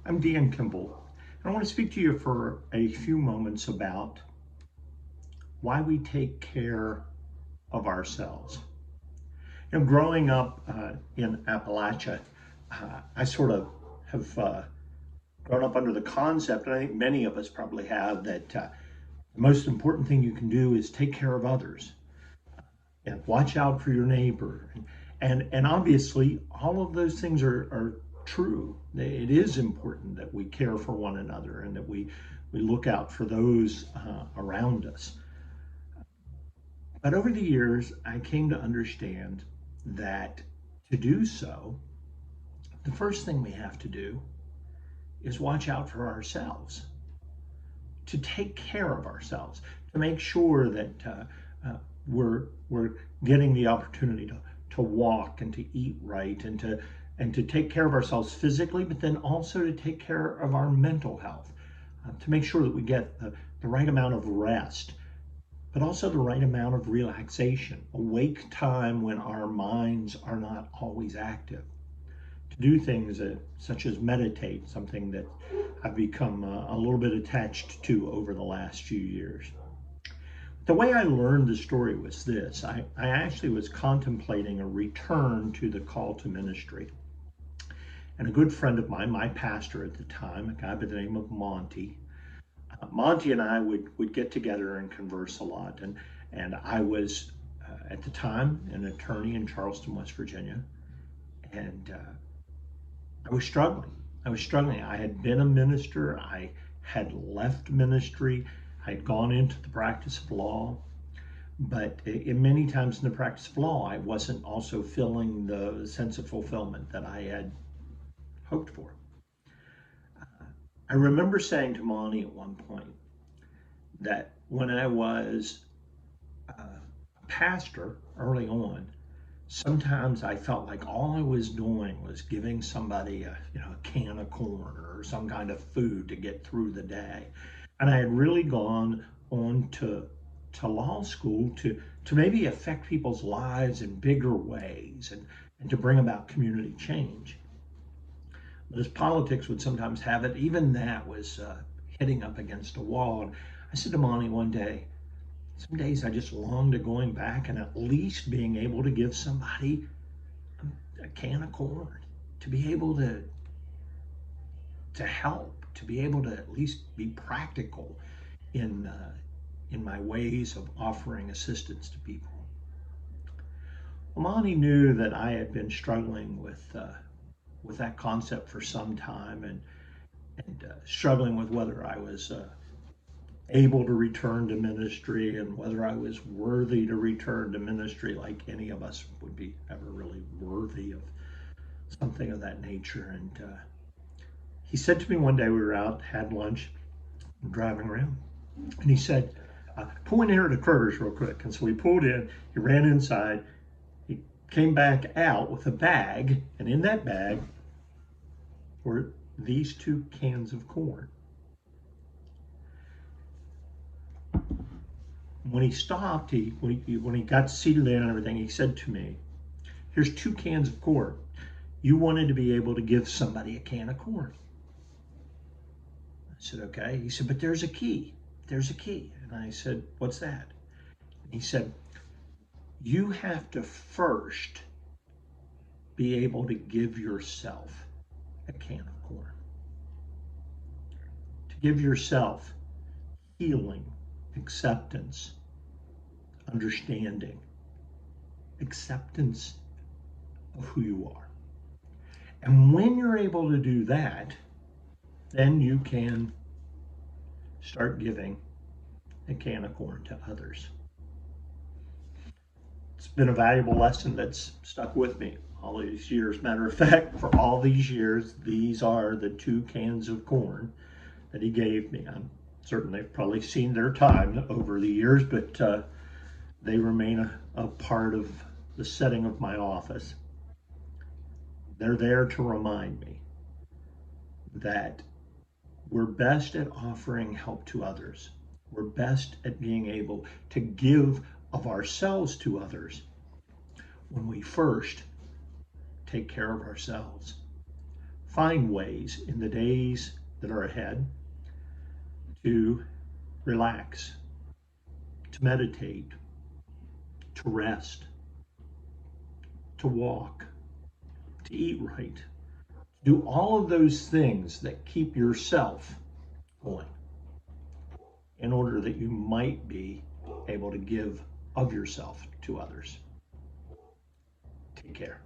I'm Dan Kimble. I want to speak to you for a few moments about why we take care of ourselves. Growing up in Appalachia, I sort of have grown up under the concept, and I think many of us probably have, that the most important thing you can do is take care of others and watch out for your neighbor. And obviously, all of those things are true. It is important that we care for one another and that we look out for those around us. But over the years, I came to understand that to do so, the first thing we have to do is watch out for ourselves, to take care of ourselves, to make sure that we're getting the opportunity to walk and to eat right and to take care of ourselves physically, but then also to take care of our mental health, to make sure that we get the right amount of rest, but also the right amount of relaxation, awake time when our minds are not always active. To do things such as meditate, something that I've become a little bit attached to over the last few years. The way I learned the story was this. I actually was contemplating a return to the call to ministry. And a good friend of mine, my pastor at the time, a guy by the name of Monty, Monty and I would get together and converse a lot. And I was, at the time, an attorney in Charleston, West Virginia. And I was struggling. I was struggling. I had been a minister. I had left ministry. I had gone into the practice of law. But in many times in the practice of law, I wasn't also feeling the sense of fulfillment that I had hoped for. I remember saying to Monty at one point that when I was a pastor early on, sometimes I felt like all I was doing was giving somebody a can of corn or some kind of food to get through the day. And I had really gone on to law school to maybe affect people's lives in bigger ways and to bring about community change. But as politics would sometimes have it, even that was hitting up against a wall. And I said to Monty one day, some days I just long to going back and at least being able to give somebody a can of corn, to be able to help, to be able to at least be practical in my ways of offering assistance to people. Well, Monty knew that I had been struggling with that concept for some time and struggling with whether I was able to return to ministry and whether I was worthy to return to ministry, like any of us would be ever really worthy of something of that nature. And he said to me one day, we were out, had lunch, driving around, and he said, pull in here at the Kroger's real quick. And so we pulled in, he ran inside, he came back out with a bag, and in that bag were these 2 cans of corn. When he stopped, when he got seated in and everything, he said to me, here's 2 cans of corn. You wanted to be able to give somebody a can of corn. I said, okay. He said, but there's a key. There's a key. And I said, what's that? He said, you have to first be able to give yourself a can of corn. To give yourself healing, acceptance, understanding, acceptance of who you are. And when you're able to do that, then you can start giving a can of corn to others. It's been a valuable lesson that's stuck with me all these years. Matter of fact, for all these years, these are the 2 cans of corn that he gave me. I'm certain they've probably seen their time over the years, but they remain a part of the setting of my office. They're there to remind me that we're best at offering help to others. We're best at being able to give of ourselves to others when we first take care of ourselves. find ways in the days that are ahead to relax, to meditate, to rest, to walk, to eat right, do all of those things that keep yourself going in order that you might be able to give of yourself to others. Take care.